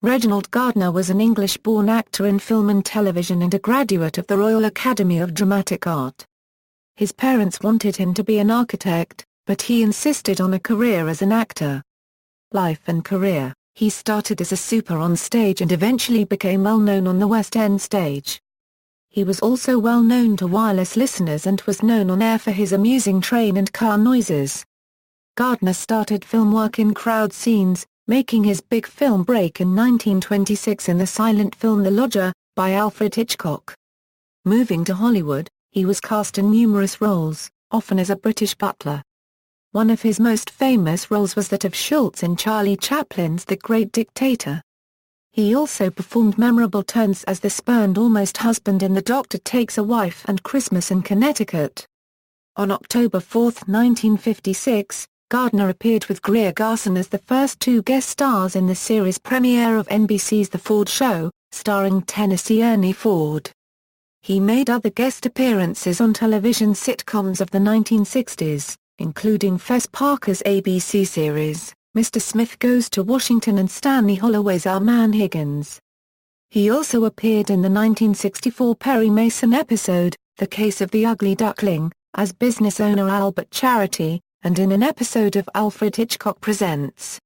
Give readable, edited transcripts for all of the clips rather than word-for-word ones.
Reginald Gardiner was an English-born actor in film and television and a graduate of the Royal Academy of Dramatic Art. His parents wanted him to be an architect, but he insisted on a career as an actor. Life and career: he started as a super on stage and eventually became well known on the West End stage. He was also well known to wireless listeners and was known on air for his amusing train and car noises. Gardiner started film work in crowd scenes, making his big film break in 1926 in the silent film The Lodger, by Alfred Hitchcock. Moving to Hollywood, he was cast in numerous roles, often as a British butler. One of his most famous roles was that of Schultz in Charlie Chaplin's The Great Dictator. He also performed memorable turns as the spurned almost husband in The Doctor Takes a Wife and Christmas in Connecticut. On October 4, 1956, Gardiner appeared with Greer Garson as the first two guest stars in the series premiere of NBC's The Ford Show, starring Tennessee Ernie Ford. He made other guest appearances on television sitcoms of the 1960s, including Fess Parker's ABC series, Mr. Smith Goes to Washington and Stanley Holloway's Our Man Higgins. He also appeared in the 1964 Perry Mason episode, The Case of the Ugly Duckling, as business owner Albert Charity, and in an episode of Alfred Hitchcock Presents.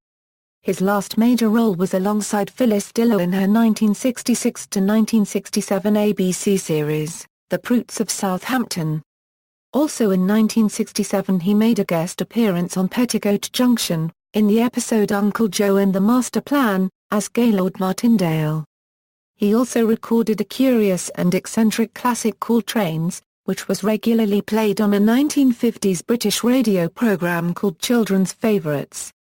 His last major role was alongside Phyllis Diller in her 1966-1967 ABC series, The Pruits of Southampton. Also in 1967 he made a guest appearance on Petticoat Junction, in the episode Uncle Joe and the Master Plan, as Gaylord Martindale. He also recorded a curious and eccentric classic called Trains, which was regularly played on a 1950s British radio programme called Children's Favourites.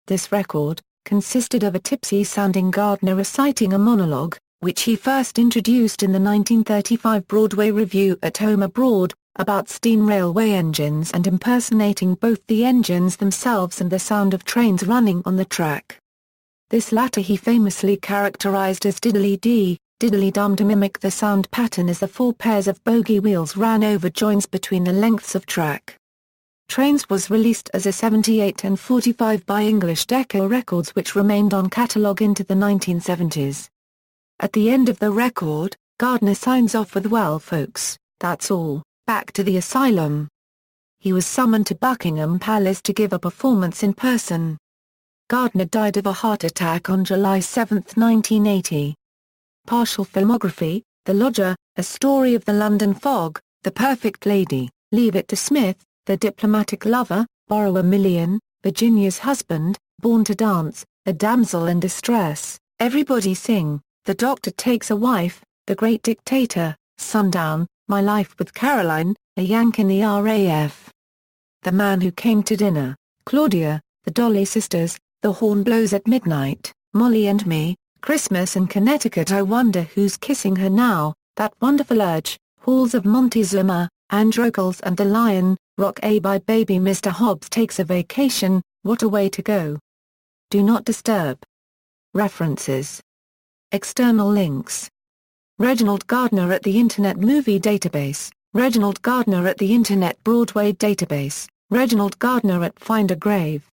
This record consisted of a tipsy-sounding Gardiner reciting a monologue, which he first introduced in the 1935 Broadway review At Home Abroad, about steam railway engines and impersonating both the engines themselves and the sound of trains running on the track. This latter he famously characterized as diddly-dee, diddly-dum, to mimic the sound pattern as the four pairs of bogie wheels ran over joints between the lengths of track. Trains was released as a 78 and 45 by English Decca Records, which remained on catalogue into the 1970s. At the end of the record, Gardiner signs off with "Well folks, that's all, back to the asylum." He was summoned to Buckingham Palace to give a performance in person. Gardiner died of a heart attack on July 7, 1980. Partial filmography: The Lodger, A Story of the London Fog, The Perfect Lady, Leave It to Smith, The Diplomatic Lover, Borrow a Million, Virginia's Husband, Born to Dance, A Damsel in Distress, Everybody Sing, The Doctor Takes a Wife, The Great Dictator, Sundown, My Life with Caroline, A Yank in the RAF. The Man Who Came to Dinner, Claudia, The Dolly Sisters, The Horn Blows at Midnight, Molly and Me, Christmas in Connecticut, I Wonder Who's Kissing Her Now, That Wonderful Urge, Halls of Montezuma, Androcles and the Lion, Rock A by Baby Mr. Hobbs Takes a Vacation, What a Way to Go. Do Not Disturb. References. External links. Reginald Gardiner at the Internet Movie Database, Reginald Gardiner at the Internet Broadway Database, Reginald Gardiner at Find a Grave.